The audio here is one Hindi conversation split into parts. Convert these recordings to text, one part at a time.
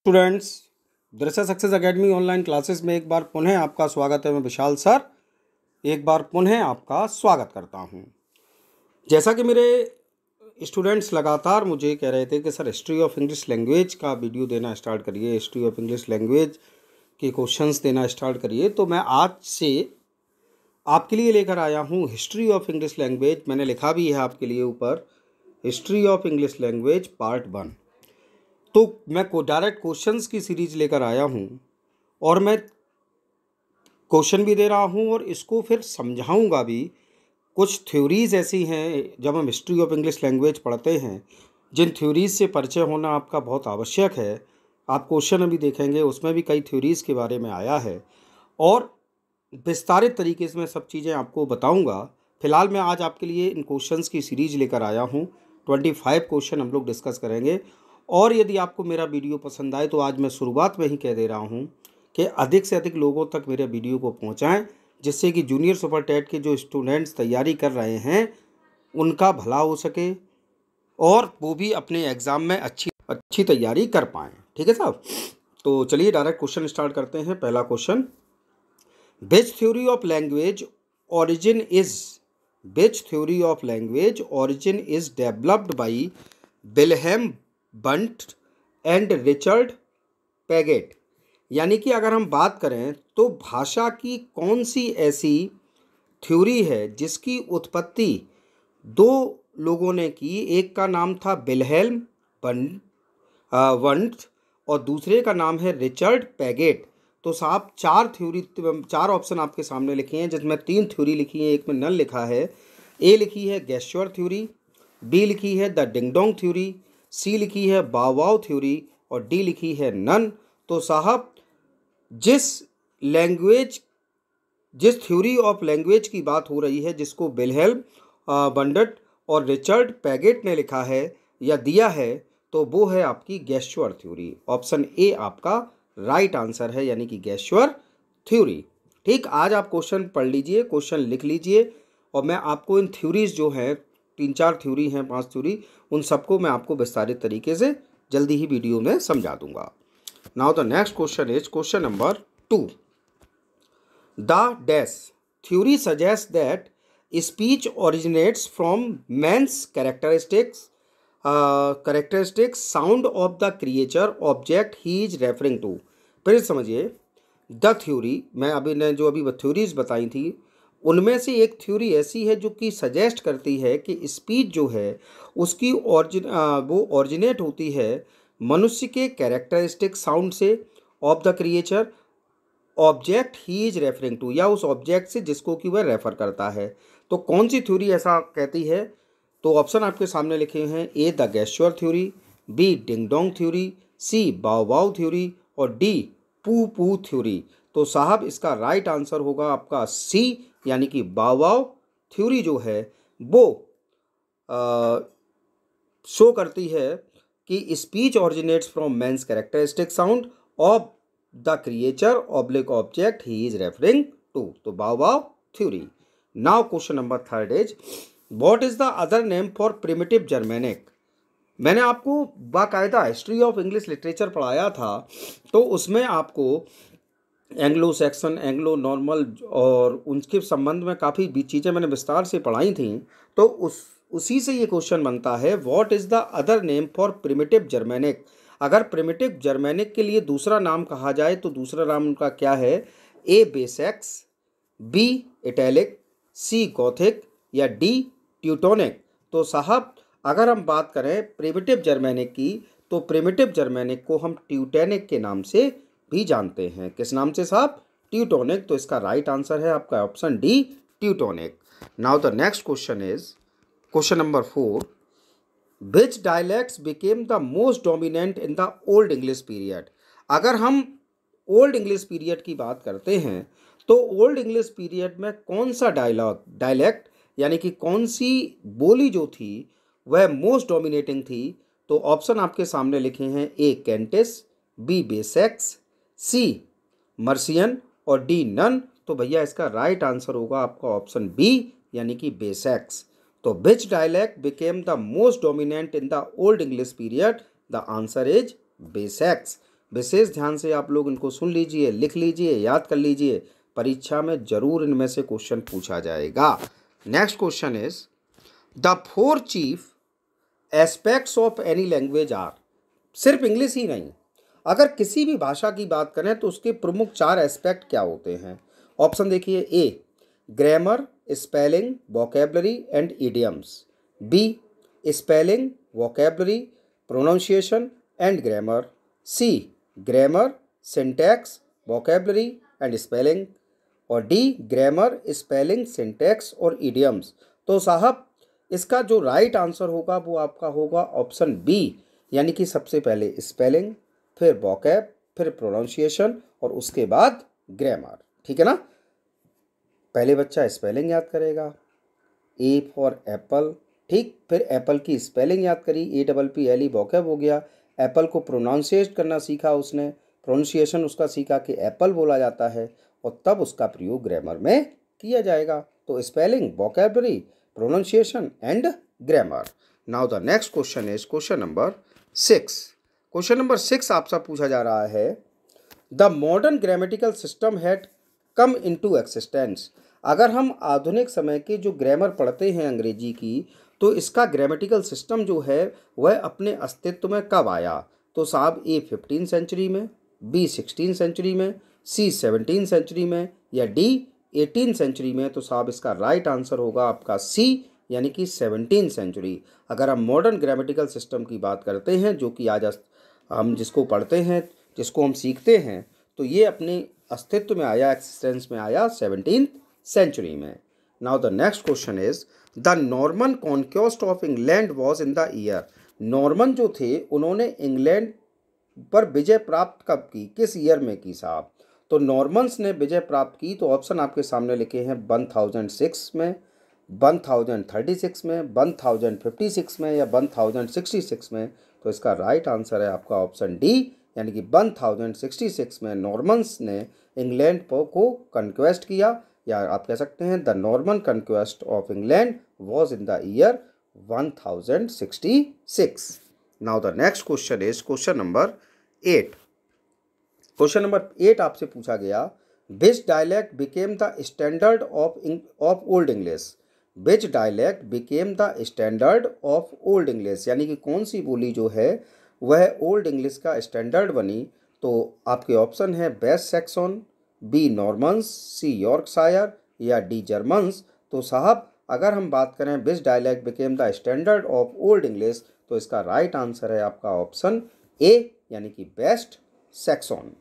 स्टूडेंट्स, दृश्य सक्सेस एकेडमी ऑनलाइन क्लासेस में एक बार पुनः आपका स्वागत है। मैं विशाल सर एक बार पुनः आपका स्वागत करता हूं। जैसा कि मेरे स्टूडेंट्स लगातार मुझे कह रहे थे कि sir history of English language का वीडियो देना स्टार्ट करिए, हिस्ट्री ऑफ इंग्लिश लैंग्वेज के क्वेश्चंस देना स्टार्ट करिए, तो मैं आज से आपके लिए लेकर आया हूं हिस्ट्री ऑफ इंग्लिश लैंग्वेज। मैंने लिखा भी है आपके लिए ऊपर, history of English language part 1। तो मैं डायरेक्ट क्वेश्चंस की सीरीज लेकर आया हूं और मैं क्वेश्चन भी दे रहा हूं और इसको फिर समझाऊंगा भी। कुछ थ्योरीज ऐसी हैं, जब हम हिस्ट्री ऑफ इंग्लिश लैंग्वेज पढ़ते हैं, जिन थ्योरीज से परिचय होना आपका बहुत आवश्यक है। आप क्वेश्चन अभी देखेंगे, उसमें भी कई थ्योरीज के बारे में आया है और विस्तारित तरीके से मैं सब चीज़ें आपको बताऊंगा। फिलहाल मैं आज आपके लिए इन क्वेश्चंस की सीरीज लेकर आया हूं। 25 क्वेश्चन हम लोग डिस्कस करेंगे और यदि आपको मेरा वीडियो पसंद आए तो आज मैं शुरुआत में ही कह दे रहा हूं कि अधिक से अधिक लोगों तक मेरे वीडियो को पहुंचाएं, जिससे कि जूनियर सुपर टेट के जो स्टूडेंट्स तैयारी कर रहे हैं उनका भला हो सके और वो भी अपने एग्ज़ाम में अच्छी तैयारी कर पाएँ। ठीक है साहब, तो चलिए डायरेक्ट क्वेश्चन स्टार्ट करते हैं। पहला question, which theory of language origin is developed by Wilhelm Wundt and Richard Paget? यानी कि अगर हम बात करें तो भाषा की कौन सी ऐसी थ्योरी है जिसकी उत्पत्ति दो लोगों ने की। एक का नाम था विल्हेल्म वंट और दूसरे का नाम है रिचर्ड पैगेट। तो साहब चार ऑप्शन आपके सामने लिखे हैं, जिसमें 3 थ्योरी लिखी है, एक में नल लिखा है। ए लिखी है गैश्योर थ्योरी, बी लिखी है द डिंगडोंग थ्योरी, सी लिखी है बाओवाओ थ्योरी और डी लिखी है नन। तो साहब जिस थ्योरी ऑफ लैंग्वेज की बात हो रही है, जिसको विल्हेल्म वंट और रिचर्ड पैगेट ने लिखा है या दिया है, तो वो है आपकी गैश्योर थ्योरी। ऑप्शन ए आपका राइट आंसर है, यानी कि गैश्योर थ्योरी। ठीक, आज आप क्वेश्चन पढ़ लीजिए, क्वेश्चन लिख लीजिए और मैं आपको इन थ्योरीज जो हैं, 3-4 थ्योरी हैं, 5 थ्योरी, उन सबको मैं आपको विस्तारित तरीके से जल्दी ही वीडियो में समझा दूंगा। Now the next question is question number 2। The dash theory suggest that speech originates from men's characteristics sound of the creature object he is referring to. फिर समझिए, द थ्योरी, मैं अभी थ्योरीज बताई थी, उनमें से एक थ्योरी ऐसी है जो कि सजेस्ट करती है कि स्पीच जो है उसकी वो ऑरिजिनेट होती है मनुष्य के कैरेक्टरिस्टिक साउंड से of the creature object he is referring to, या उस ऑब्जेक्ट से जिसको कि वह रेफर करता है। तो कौन सी थ्योरी ऐसा कहती है? तो ऑप्शन आपके सामने लिखे हैं, A the gesture theory, B dingdong theory, C bowwow theory और डी पू पू थ्योरी। तो साहब इसका राइट आंसर होगा आपका सी, यानी कि बाओवाओ थ्योरी जो है वो शो करती है कि speech originates from men's characteristic sound of the creature oblique object he is referring to. तो bowwow theory. Now question number 3 is what is the other name for primitive Germanic? मैंने आपको बाकायदा हिस्ट्री ऑफ इंग्लिश लिटरेचर पढ़ाया था, तो उसमें आपको एंग्लो सैक्सन, एंग्लो नॉर्मल और उनके संबंध में काफ़ी भी चीज़ें मैंने विस्तार से पढ़ाई थी। तो उसी से ये क्वेश्चन बनता है, what is the other name for primitive Germanic? अगर प्रिमिटिव जर्मेनिक के लिए दूसरा नाम कहा जाए तो दूसरा नाम उनका क्या है? ए बेसेक्स, बी इटैलिक, सी गॉथिक या डी ट्यूटोनिक। तो साहब अगर हम बात करें प्रिमिटिव जर्मेनिक की, तो प्रिमिटिव जर्मेनिक को हम ट्यूटोनिक के नाम से भी जानते हैं। किस नाम से साहब? ट्यूटोनिक। तो इसका राइट आंसर है आपका option D, Teutonic. Now the next question is question number 4। Which dialects became the most dominant in the Old English period? अगर हम ओल्ड इंग्लिश पीरियड की बात करते हैं तो ओल्ड इंग्लिश पीरियड में कौन सा डायलैक्ट यानी कि कौन सी बोली जो थी वह मोस्ट डोमिनेटिंग थी? तो ऑप्शन आपके सामने लिखे हैं, ए कैंटिस, बी बेसेक्स, सी मर्सियन और डी नन। तो भैया इसका राइट आंसर होगा आपका ऑप्शन बी, यानी कि बेसेक्स। तो which dialect became the most dominant in the Old English period? The answer is Wessex. विशेष ध्यान से आप लोग इनको सुन लीजिए, लिख लीजिए, याद कर लीजिए, परीक्षा में जरूर इनमें से क्वेश्चन पूछा जाएगा। Next question is the 4 chief aspects of any language are. सिर्फ इंग्लिश ही नहीं, अगर किसी भी भाषा की बात करें तो उसके प्रमुख 4 एस्पेक्ट क्या होते हैं। ऑप्शन देखिए, A grammar, spelling, vocabulary and idioms. B spelling, vocabulary, pronunciation and grammar. C grammar, syntax, vocabulary and spelling. और डी ग्रामर, स्पेलिंग, सिंटैक्स और इडियम्स। तो साहब इसका जो राइट आंसर होगा वो आपका होगा ऑप्शन बी, यानी कि सबसे पहले स्पेलिंग, फिर वोकैब, फिर प्रोनाउंसिएशन और उसके बाद ग्रामर। ठीक है ना। पहले बच्चा स्पेलिंग याद करेगा, ए फॉर एप्पल, ठीक, फिर एप्पल की स्पेलिंग याद करी, APPLE, वोकैब हो गया। एप्पल को प्रोनाउंसिएट करना सीखा उसने, प्रोनाउंसिएशन उसका सीखा कि एप्पल बोला जाता है, और तब उसका प्रयोग ग्रामर में किया जाएगा। तो spelling, vocabulary, pronunciation and grammar. Now the next question is question number 6। Question number 6 आपसे पूछा जा रहा है the modern grammatical system had come into existence. अगर हम आधुनिक समय के जो ग्रामर पढ़ते हैं अंग्रेजी की, तो इसका ग्रामेटिकल सिस्टम जो है वह अपने अस्तित्व में कब आया। तो साहब ए 15 सेंचुरी में, बी 16 सेंचुरी में, सी 17 सेंचुरी में, या डी 18 सेंचुरी में। तो साहब इसका राइट आंसर होगा आपका सी, यानी कि 17 सेंचुरी। अगर हम मॉडर्न ग्रामेटिकल सिस्टम की बात करते हैं, जो कि आज हम जिसको पढ़ते हैं, जिसको हम सीखते हैं, तो ये अपने अस्तित्व में आया, एक्सिस्टेंस में आया 17th सेंचुरी में। Now the next question is the Norman conquest of England was in the year. Norman जो थे उन्होंने इंग्लैंड पर विजय प्राप्त कब की, किस ईयर में की साहब। तो नॉर्मन्स ने विजय प्राप्त की, तो ऑप्शन आपके सामने लिखे हैं 1006 में, 1036 में, 1056 में, या 1066 में। तो इसका राइट आंसर है आपका ऑप्शन डी, यानी कि 1066 में नॉर्मन्स ने इंग्लैंड को कंक्वेस्ट किया, या आप कह सकते हैं the Norman conquest of England was in the year 1066। Now the next question is question number 8। Question number 8 आपसे पूछा गया which dialect became the standard of Old English. Which dialect became the standard of Old English, यानी कि कौन सी बोली जो है वह ओल्ड इंग्लिश का स्टैंडर्ड बनी। तो आपके ऑप्शन है West Saxon, B Normans, C Yorkshire, या डी जर्मन्स। तो साहब अगर हम बात करें which dialect became the standard of Old English, तो इसका राइट आंसर है आपका ऑप्शन ए, यानी कि वेस्ट सैक्सन।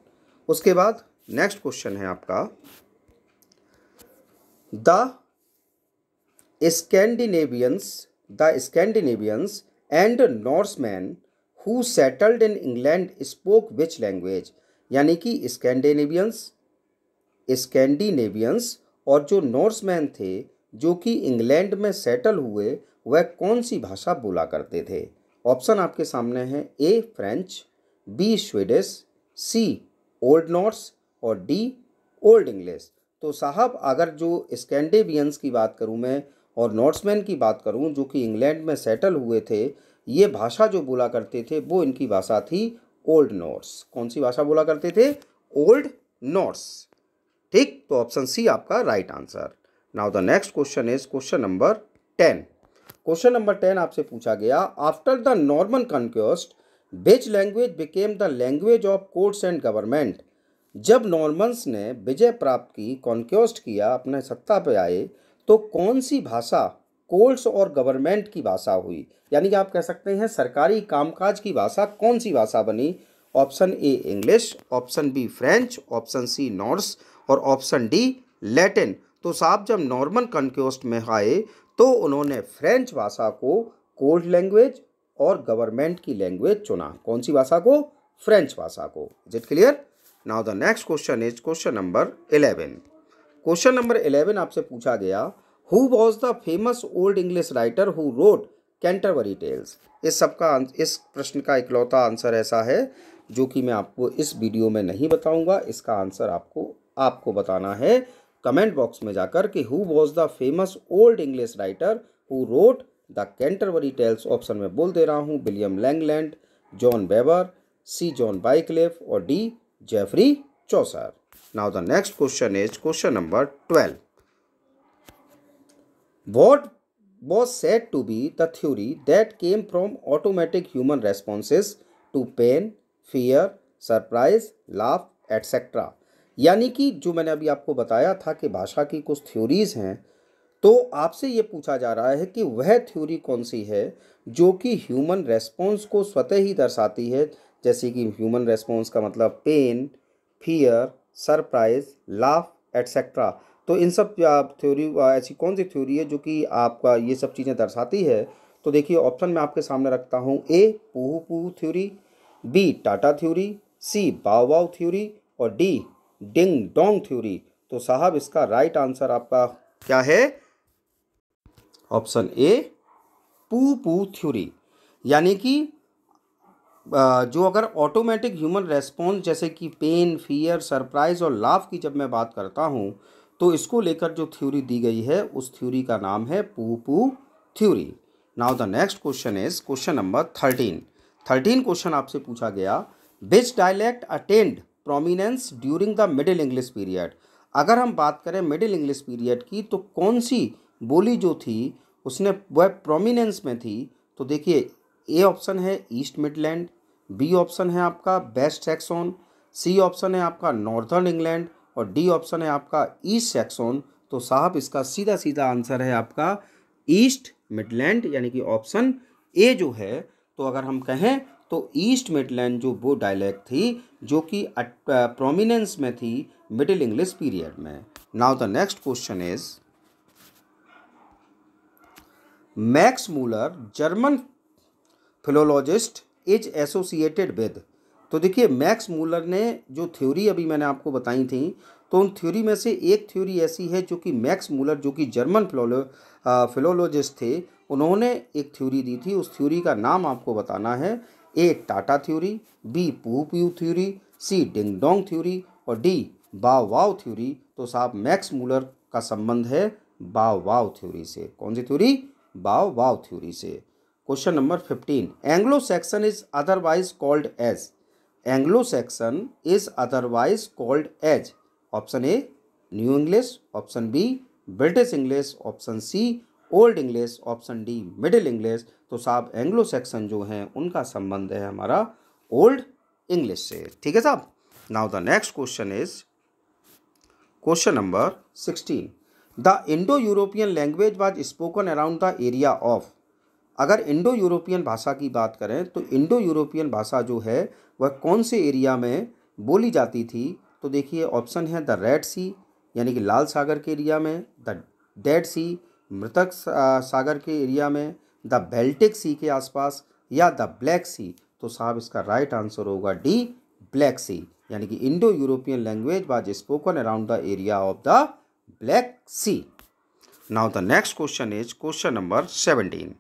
उसके बाद नेक्स्ट क्वेश्चन है आपका the Scandinavians and Norsemen who settled in England spoke which language. यानी कि स्कैंडिनेवियंस और जो नॉर्समैन थे जो कि इंग्लैंड में सेटल हुए, वह कौन सी भाषा बोला करते थे। ऑप्शन आपके सामने हैं ए फ्रेंच, बी स्वीडिश, सी ओल्ड नॉर्स और डी ओल्ड इंग्लिश। तो साहब अगर जो स्कैंडिनेवियंस की बात करूं मैं और नॉर्समैन की बात करूं जो कि इंग्लैंड में सेटल हुए थे, ये भाषा जो बोला करते थे वो इनकी भाषा थी ओल्ड नॉर्स। कौन सी भाषा बोला करते थे, ओल्ड नॉर्स। ठीक, तो ऑप्शन सी आपका right answer. Now the next question is question number 10। Question number 10 आपसे पूछा गया after the Norman conquest which language became the language of courts and government. जब नॉर्मन्स ने विजय प्राप्त की, कॉन्क्वेस्ट किया, अपने सत्ता पे आए, तो कौन सी भाषा कोर्ट्स और गवर्नमेंट की भाषा हुई। यानी कि आप कह सकते हैं सरकारी कामकाज की भाषा कौन सी भाषा बनी। Option A English, option B French, option C Norse और ऑप्शन डी लैटिन। तो साहब जब नॉर्मन कॉन्क्वेस्ट में आए तो उन्होंने फ्रेंच भाषा को कोर्ट लैंग्वेज और गवर्नमेंट की लैंग्वेज चुना। कौन सी भाषा को, फ्रेंच भाषा को। Is it clear. Now the next question is question number 11। Question number 11 आपसे पूछा गया who was the famous old English writer who wrote Canterbury Tales. इस प्रश्न का इकलौता आंसर ऐसा है जो कि मैं आपको इस वीडियो में नहीं बताऊंगा। इसका आंसर आपको बताना है कमेंट बॉक्स में जाकर कि who was the famous old English writer who wrote the Canterbury Tales. Option में बोल दे रहा हूँ William Langland, John Weber, C John Wycliffe और D Geoffrey Chaucer. Now the next question is question number 12. What was said to be the theory that came from automatic human responses to pain, fear, surprise, laugh, etc. यानी कि जो मैंने अभी आपको बताया था कि भाषा की कुछ थ्योरीज हैं, तो आपसे ये पूछा जा रहा है कि वह थ्योरी कौन सी है जो कि ह्यूमन रेस्पॉन्स को स्वतः ही दर्शाती है, जैसे कि ह्यूमन रेस्पॉन्स का मतलब pain, fear, surprise, laugh etcetera. तो इन सब थ्योरी ऐसी कौन सी थ्योरी है जो कि आपका ये सब चीज़ें दर्शाती है? तो देखिए ऑप्शन मैं आपके सामने रखता हूँ, ए पूहू पूहू थ्योरी, बी टाटा थ्योरी, सी बाव बाव थ्योरी और डी डिंग डोंग थ्योरी। तो साहब इसका राइट आंसर आपका क्या है? ऑप्शन ए पू पू थ्योरी। यानी कि जो अगर ऑटोमेटिक ह्यूमन रेस्पॉन्स जैसे कि पेन, फियर, सरप्राइज और लाफ की जब मैं बात करता हूँ, तो इसको लेकर जो थ्योरी दी गई है उस थ्योरी का नाम है pooh pooh theory. Now the next question is question number 13 question आपसे पूछा गया, which dialect attained prominence during the Middle English period. अगर हम बात करें मिडिल इंग्लिश पीरियड की, तो कौन सी बोली जो थी उसने वह प्रोमिनेंस में थी? तो देखिए ए ऑप्शन है ईस्ट मिडलैंड, बी ऑप्शन है आपका वेस्ट सैक्सन, सी ऑप्शन है आपका नॉर्थर्न इंग्लैंड और डी ऑप्शन है आपका ईस्ट सैक्सन। तो साहब इसका सीधा सीधा आंसर है आपका ईस्ट मिडलैंड, यानी कि ऑप्शन ए जो है। तो अगर हम कहें तो ईस्ट मिडलैंड जो वो डायलेक्ट थी जो कि प्रोमिनेंस में थी मिडिल इंग्लिश पीरियड में। Now the next question is, Max Muller German philologist is associated with. तो देखिए मैक्स मूलर ने जो थ्योरी अभी मैंने आपको बताई थी, तो उन थ्योरी में से एक थ्योरी ऐसी है जो कि मैक्स मूलर जो कि जर्मन फिलोलॉजिस्ट थे, उन्होंने एक थ्योरी दी थी। उस थ्योरी का नाम आपको बताना है, ए टाटा थ्योरी, बी पू पू थ्योरी, सी डिंग डोंग थ्योरी और डी बाव वाव थ्योरी। तो साहब मैक्स मूलर का संबंध है बाव वाव थ्योरी से। कौन सी थ्योरी? बाव वाव थ्योरी से। Question number 15, Anglo Saxon is otherwise called as. Anglo Saxon is otherwise called as. Option A new English, option B British English, option C old English, option D middle English. तो साहब एंग्लो सैक्सन जो हैं उनका संबंध है हमारा ओल्ड इंग्लिश से। ठीक है साहब। Now the next question is question number 16, the Indo European language was spoken around the area of. अगर इंडो यूरोपियन भाषा की बात करें तो इंडो यूरोपियन भाषा जो है वह कौन से एरिया में बोली जाती थी? तो देखिए ऑप्शन है द रेड सी यानी कि लाल सागर के एरिया में, द डेड सी मृतक सागर के एरिया में, द बेल्टिक सी के आसपास या द ब्लैक सी। तो साहब इसका राइट आंसर होगा डी ब्लैक सी, यानी कि Indo European language was spoken around the area of the Black Sea. Now the next question is question number 17।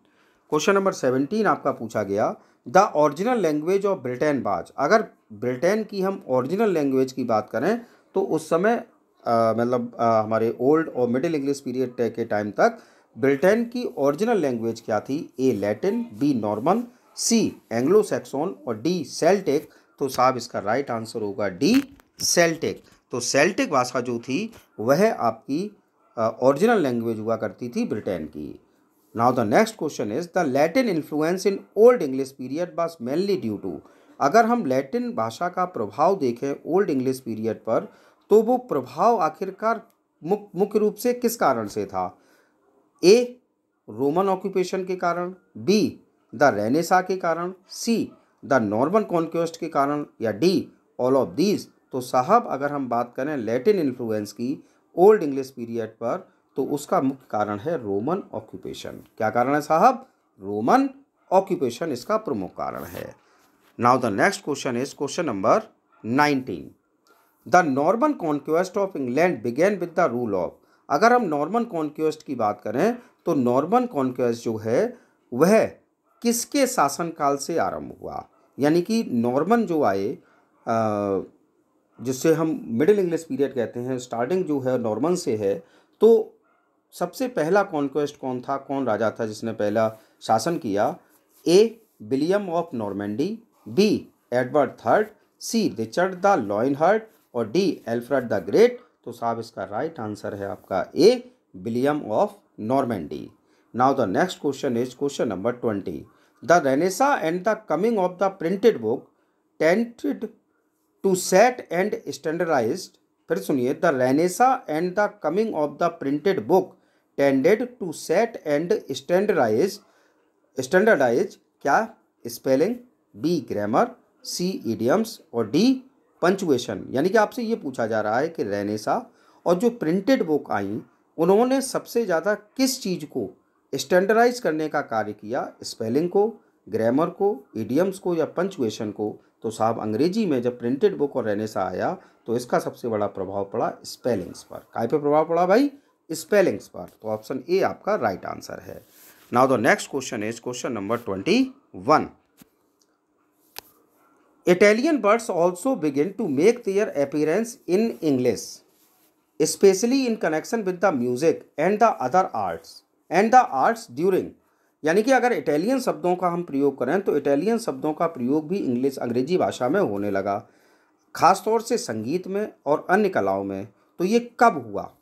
Question number 17 आपका पूछा गया, the original language of Britain was. अगर ब्रिटेन की हम ओरिजिनल लैंग्वेज की बात करें तो उस समय हमारे ओल्ड और मिडिल इंग्लिश पीरियड के टाइम तक ब्रिटेन की ओरिजिनल लैंग्वेज क्या थी? ए लैटिन, बी नॉर्मन, सी एंग्लो सैक्सन और डी सेल्टिक। तो साहब इसका राइट आंसर होगा डी सेल्टिक। तो सेल्टिक भाषा जो थी वह आपकी ओरिजिनल लैंग्वेज हुआ करती थी ब्रिटेन की। Now the next question is, the Latin influence in old English period was mainly due to. अगर हम लैटिन भाषा का प्रभाव देखें ओल्ड इंग्लिश पीरियड पर, तो वो प्रभाव आखिरकार मुख्य रूप से किस कारण से था? ए रोमन ऑक्यूपेशन के कारण, बी द रेनेसा के कारण, सी द नॉर्मन कॉन्क्वेस्ट के कारण या डी ऑल ऑफ दीज। तो साहब अगर हम बात करें लैटिन इन्फ्लुएंस की ओल्ड इंग्लिश पीरियड पर, तो उसका मुख्य कारण है रोमन ऑक्यूपेशन। क्या कारण है साहब? रोमन ऑक्यूपेशन इसका प्रमुख कारण है। Now the next question is question number 19, the Norman conquest of England began with the rule of. अगर हम नॉर्मन कॉन्क्वेस्ट की बात करें तो नॉर्मन कॉन्क्वेस्ट जो है वह किसके शासनकाल से आरंभ हुआ? यानी कि नॉर्मन जो आए, जिससे हम मिडिल इंग्लिश पीरियड कहते हैं, स्टार्टिंग जो है नॉर्मन से है। तो सबसे पहला कॉन्क्वेस्ट कौन था, कौन राजा था जिसने पहला शासन किया? A William of Normandy, B Edward third, C Richard the Lionheart और डी एल्फ्रेड द ग्रेट। तो साहब इसका राइट आंसर है आपका A, William of Normandy. Now the next question is question number 20। The Renaissance and the coming of the printed book tended to set and standardized, फिर सुनिए, the Renaissance and the coming of the printed book tended to set and standardize क्या? Spelling, B grammar, C idioms और डी पंचुएशन। यानी कि आपसे ये पूछा जा रहा है कि रेनेसा और जो प्रिंटेड बुक आई उन्होंने सबसे ज़्यादा किस चीज़ को स्टैंडर्डाइज करने का कार्य किया, स्पेलिंग को, ग्रामर को, इडियम्स को या पंचुएशन को? तो साहब अंग्रेजी में जब प्रिंटेड बुक और रेनेसा आया तो इसका सबसे बड़ा प्रभाव पड़ा स्पेलिंग्स पर। काय पे प्रभाव पड़ा भाई? स्पेलिंग्स पर। तो ऑप्शन ए आपका राइट आंसर है। Now the next question is question number 21। Italian words also begin to make their appearance in English, especially in connection with the music and the other arts during। यानी कि अगर इटालियन शब्दों का हम प्रयोग करें तो इटालियन शब्दों का प्रयोग भी अंग्रेजी भाषा में होने लगा, खासतौर से संगीत में और अन्य कलाओं में। तो ये कब हुआ?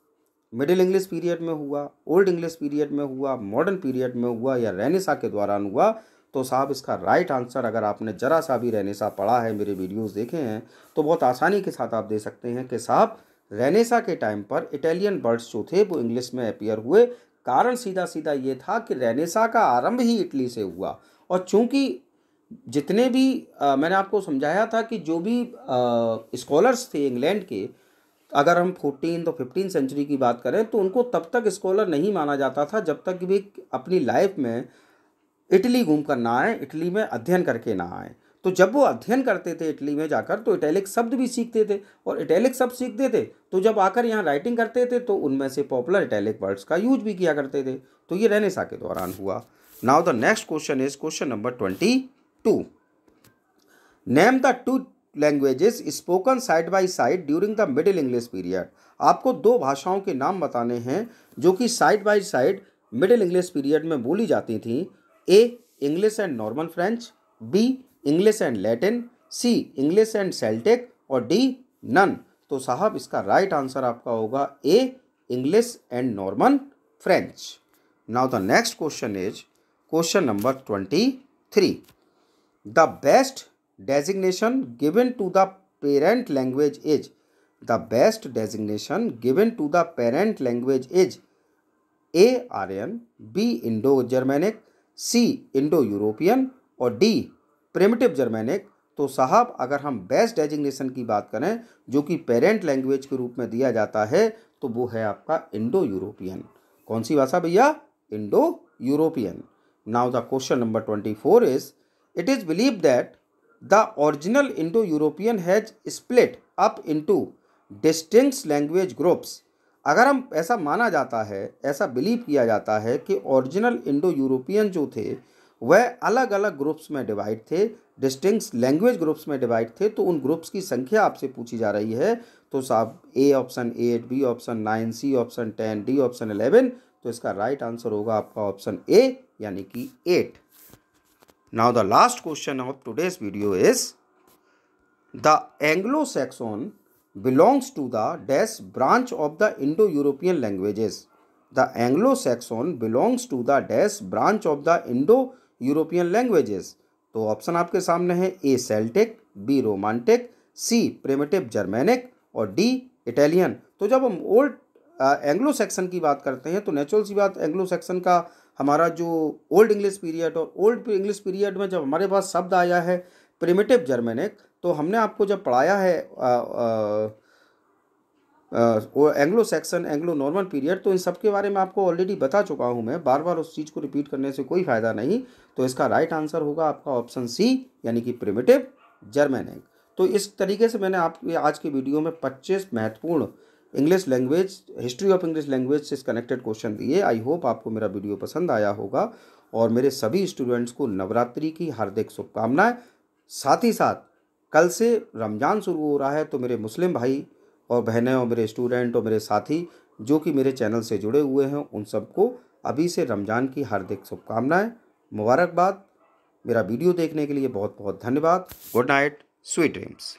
मिडिल इंग्लिश पीरियड में हुआ, ओल्ड इंग्लिश पीरियड में हुआ, मॉडर्न पीरियड में हुआ या रेनेसा के दौरान हुआ? तो साहब इसका राइट आंसर, अगर आपने जरा सा भी रेनेसा पढ़ा है, मेरे वीडियोस देखे हैं, तो बहुत आसानी के साथ आप दे सकते हैं कि साहब रेनेसा के टाइम पर इटालियन वर्ड्स जो थे वो इंग्लिश में अपीयर हुए। कारण सीधा सीधा ये था कि रेनेसा का आरंभ ही इटली से हुआ। और चूंकि जितने भी मैंने आपको समझाया था कि जो भी स्कॉलर्स थे इंग्लैंड के, अगर हम 14 तो 15 सेंचुरी की बात करें तो उनको तब तक स्कॉलर नहीं माना जाता था जब तक कि वे अपनी लाइफ में इटली घूम कर ना आए, इटली में अध्ययन करके ना आए। तो जब वो अध्ययन करते थे इटली में जाकर तो इटैलिक शब्द भी सीखते थे, और इटैलिक शब्द सीखते थे तो जब आकर यहाँ राइटिंग करते थे तो उनमें से पॉपुलर इटैलिक वर्ड्स का यूज भी किया करते थे। तो ये रेनेसा के दौरान हुआ। Now the next question is question number 22। Name the two languages spoken side by side during the Middle English period. आपको दो भाषाओं के नाम बताने हैं जो कि side by side Middle English period में बोली जाती थी। A English and Norman French, B English and Latin, C English and Celtic और डी नन। तो साहब इसका राइट आंसर आपका होगा A English and Norman French. Now the next question is question number 23। The best designation given to the parent language is. The best designation given to the parent language is A Aryan, B Indo Germanic, C Indo European और डी प्रिमिटिव जर्मेनिक। तो साहब अगर हम बेस्ट डेजिग्नेशन की बात करें जो कि पेरेंट लैंग्वेज के रूप में दिया जाता है तो वो है आपका इंडो यूरोपियन। कौन सी भाषा भैया? Indo European. Now the question number 24 is it is believe that the original Indo European has split up into distinct language groups. अगर हम ऐसा माना जाता है, ऐसा बिलीव किया जाता है कि ओरिजिनल इंडो यूरोपियन जो थे वह अलग अलग ग्रुप्स में डिवाइड थे, डिस्टिंक्ट लैंग्वेज ग्रुप्स में डिवाइड थे, तो उन ग्रुप्स की संख्या आपसे पूछी जा रही है। तो साहब A option 8, B option 9, C option 10, D option 11। तो इसका राइट आंसर होगा आपका ऑप्शन ए यानी कि 8। Now the last question of today's video is the Anglo Saxon belongs to the dash branch of the Indo-European languages. The Anglo-Saxon belongs to the dash branch of the Indo-European languages. तो ऑप्शन आपके सामने है A Celtic, B romantic, C primitive Germanic और डी इटालियन। तो जब हम ओल्ड एंग्लो सेक्शन की बात करते हैं तो नेचुरल सी बात, एंग्लो सेक्शन का हमारा जो ओल्ड इंग्लिश पीरियड और ओल्ड इंग्लिश पीरियड में जब हमारे पास शब्द आया है प्रिमिटिव जर्मेनिक, तो हमने आपको जब पढ़ाया है Anglo Saxon, Anglo Norman period, तो इन सब के बारे में आपको ऑलरेडी बता चुका हूं मैं। बार बार उस चीज़ को रिपीट करने से कोई फ़ायदा नहीं। तो इसका राइट आंसर होगा आपका ऑप्शन सी यानी कि प्रिमिटिव जर्मेनिक। तो इस तरीके से मैंने आपके आज के वीडियो में 25 महत्वपूर्ण English language, history of English language से कनेक्टेड क्वेश्चन दिए। आई होप आपको मेरा वीडियो पसंद आया होगा और मेरे सभी स्टूडेंट्स को नवरात्रि की हार्दिक शुभकामनाएं। साथ ही साथ कल से रमज़ान शुरू हो रहा है, तो मेरे मुस्लिम भाई और बहनें और मेरे स्टूडेंट और मेरे साथी जो कि मेरे चैनल से जुड़े हुए हैं उन सबको अभी से रमज़ान की हार्दिक शुभकामनाएं, मुबारकबाद। मेरा वीडियो देखने के लिए बहुत बहुत धन्यवाद। Good night, sweet dreams.